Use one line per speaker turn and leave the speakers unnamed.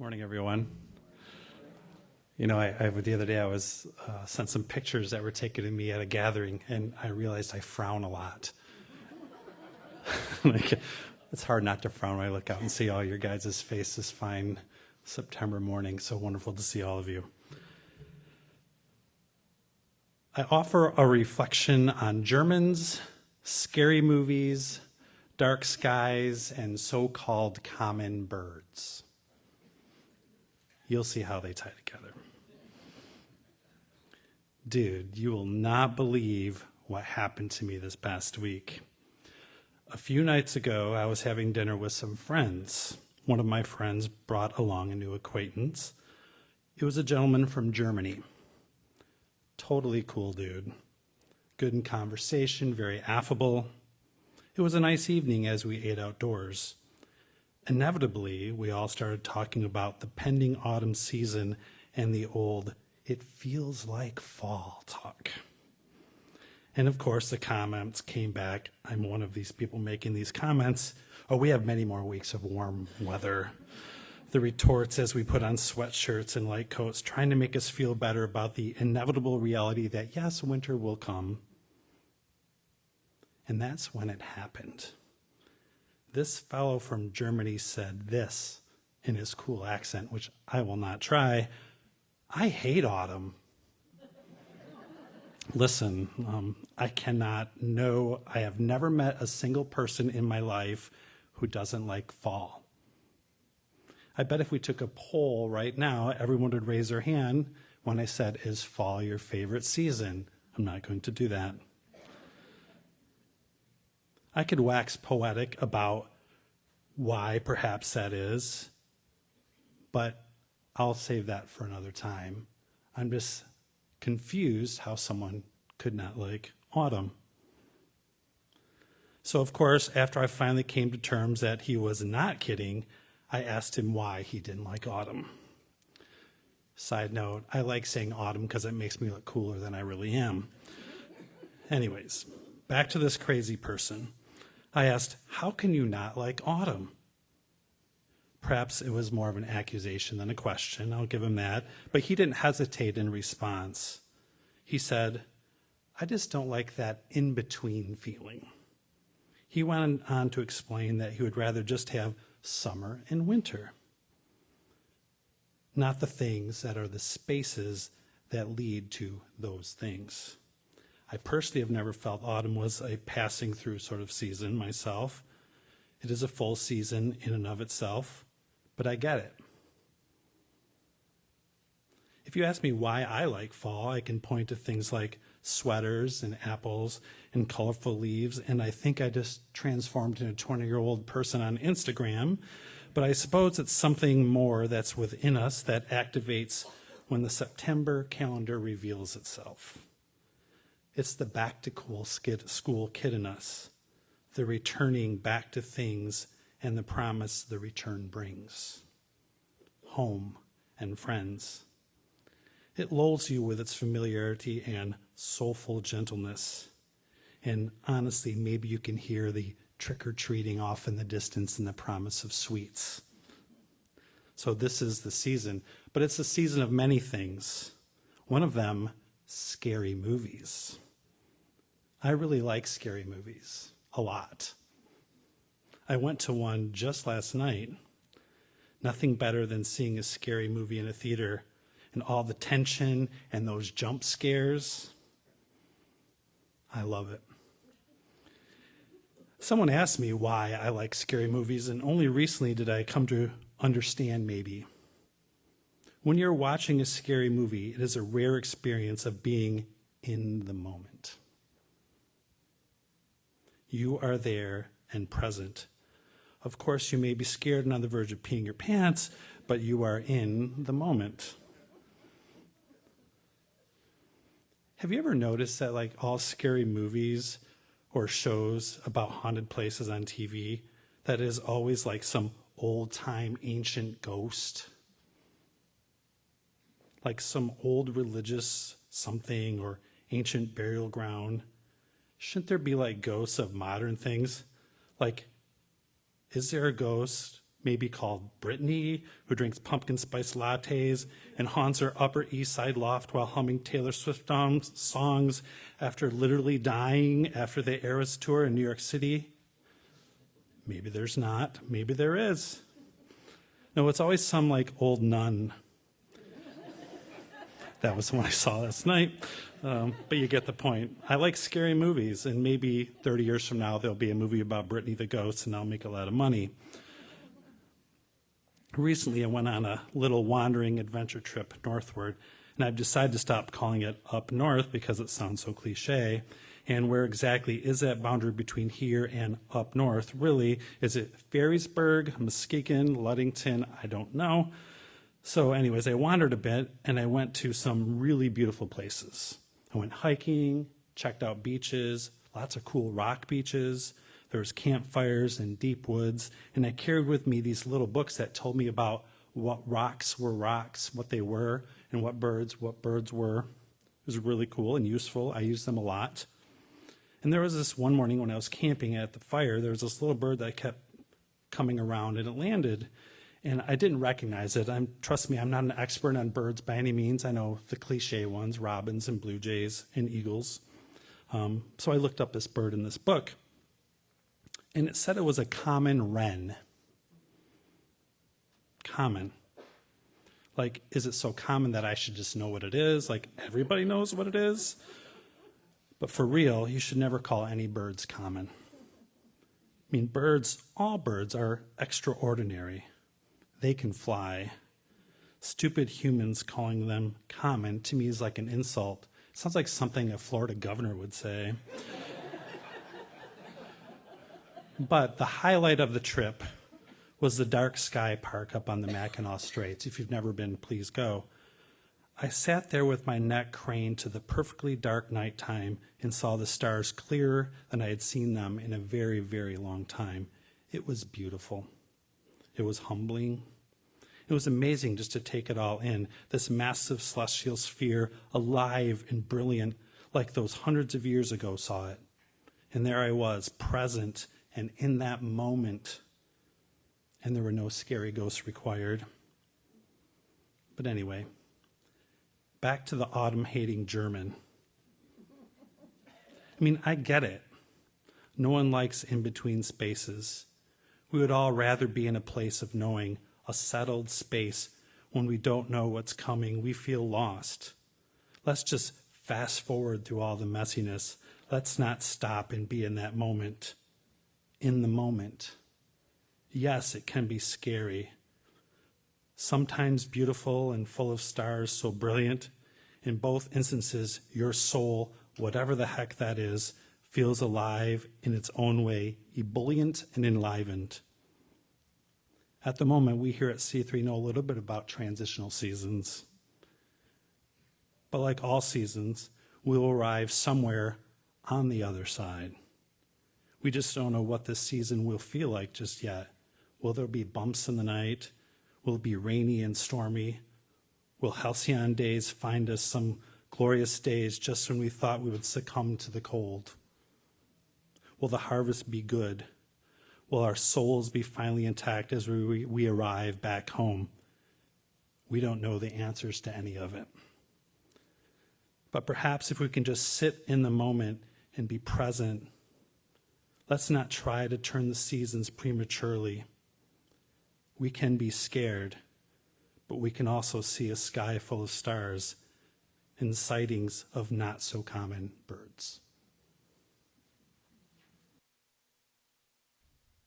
Morning, everyone. You know, the other day I was sent some pictures that were taken of me at a gathering, and I realized I frown a lot. Like, it's hard not to frown when I look out and see all your guys' faces fine September morning. So wonderful to see all of you. I offer a reflection on Germans, scary movies, dark skies, and so-called common birds. You'll see how they tie together. Dude, you will not believe what happened to me this past week. A few nights ago, I was having dinner with some friends. One of my friends brought along a new acquaintance. It was a gentleman from Germany. Totally cool dude. Good in conversation, very affable. It was a nice evening as we ate outdoors. Inevitably, we all started talking about the pending autumn season and the old, "it feels like fall" talk. And of course, the comments came back. I'm one of these people making these comments. Oh, we have many more weeks of warm weather. The retorts as we put on sweatshirts and light coats, trying to make us feel better about the inevitable reality that, yes, winter will come. And that's when it happened. This fellow from Germany said this in his cool accent, which I will not try. "I hate autumn." Listen, I have never met a single person in my life who doesn't like fall. I bet if we took a poll right now, everyone would raise their hand when I said, "Is fall your favorite season?" I'm not going to do that. I could wax poetic about why perhaps that is, but I'll save that for another time. I'm just confused how someone could not like autumn. So, of course, after I finally came to terms that he was not kidding, I asked him why he didn't like autumn. Side note, I like saying autumn because it makes me look cooler than I really am. Anyways, back to this crazy person. I asked, "How can you not like autumn?" Perhaps it was more of an accusation than a question. I'll give him that. But he didn't hesitate in response. He said, "I just don't like that in-between feeling." He went on to explain that he would rather just have summer and winter, not the things that are the spaces that lead to those things. I personally have never felt autumn was a passing through sort of season myself. It is a full season in and of itself, but I get it. If you ask me why I like fall, I can point to things like sweaters and apples and colorful leaves, and I think I just transformed into a 20-year-old person on Instagram, but I suppose it's something more that's within us that activates when the September calendar reveals itself. It's the back-to-school kid in us, the returning back to things and the promise the return brings. Home and friends. It lulls you with its familiarity and soulful gentleness. And honestly, maybe you can hear the trick-or-treating off in the distance and the promise of sweets. So this is the season, but it's a season of many things. One of them, scary movies. I really like scary movies, a lot. I went to one just last night. Nothing better than seeing a scary movie in a theater and all the tension and those jump scares. I love it. Someone asked me why I like scary movies, and only recently did I come to understand maybe. When you're watching a scary movie, it is a rare experience of being in the moment. You are there and present. Of course, you may be scared and on the verge of peeing your pants, but you are in the moment. Have you ever noticed that like all scary movies or shows about haunted places on TV, that is always like some old-time ancient ghost? Like some old religious something or ancient burial ground? Shouldn't there be like ghosts of modern things? Like, is there a ghost maybe called Brittany, who drinks pumpkin spice lattes and haunts her Upper East Side loft while humming Taylor Swift songs after literally dying after the Eras tour in New York City. Maybe there's not. Maybe there is. No, it's always some like old nun. That was the one I saw last night. But you get the point. I like scary movies, and maybe 30 years from now there'll be a movie about Brittany the Ghost, and I'll make a lot of money. Recently, I went on a little wandering adventure trip northward, and I've decided to stop calling it Up North because it sounds so cliche. And where exactly is that boundary between here and up north? Really, is it Ferrysburg, Muskegon, Ludington? I don't know. So anyways, I wandered a bit, and I went to some really beautiful places. I went hiking, checked out beaches, lots of cool rock beaches. There was campfires and deep woods, and I carried with me these little books that told me about what rocks were rocks, what they were, and what birds were. It was really cool and useful. I used them a lot. And there was this one morning when I was camping at the fire, there was this little bird that kept coming around, and it landed, and I didn't recognize it. Trust me, I'm not an expert on birds by any means. I know the cliche ones, robins and blue jays and eagles. So I looked up this bird in this book, and it said it was a common wren. Common. Like, is it so common that I should just know what it is? Like, everybody knows what it is? But for real, you should never call any birds common. I mean, all birds are extraordinary. They can fly. Stupid humans calling them common, to me, is like an insult. It sounds like something a Florida governor would say. But the highlight of the trip was the Dark Sky Park up on the Mackinac Straits. If you've never been, please go. I sat there with my neck craned to the perfectly dark nighttime and saw the stars clearer than I had seen them in a very, very long time. It was beautiful. It was humbling. It was amazing just to take it all in, this massive celestial sphere, alive and brilliant, like those hundreds of years ago saw it. And there I was, present and in that moment. And there were no scary ghosts required. But anyway, back to the autumn-hating German. I mean, I get it. No one likes in-between spaces. We would all rather be in a place of knowing, a settled space. When we don't know what's coming, we feel lost. Let's just fast forward through all the messiness. Let's not stop and be in that moment. In the moment. Yes, it can be scary. Sometimes beautiful and full of stars, so brilliant. In both instances, your soul, whatever the heck that is, feels alive in its own way, ebullient and enlivened. At the moment, we here at C3 know a little bit about transitional seasons. But like all seasons, we will arrive somewhere on the other side. We just don't know what this season will feel like just yet. Will there be bumps in the night? Will it be rainy and stormy? Will halcyon days find us some glorious days just when we thought we would succumb to the cold? Will the harvest be good? Will our souls be finally intact as we arrive back home? We don't know the answers to any of it. But perhaps if we can just sit in the moment and be present, let's not try to turn the seasons prematurely. We can be scared, but we can also see a sky full of stars and sightings of not so common birds.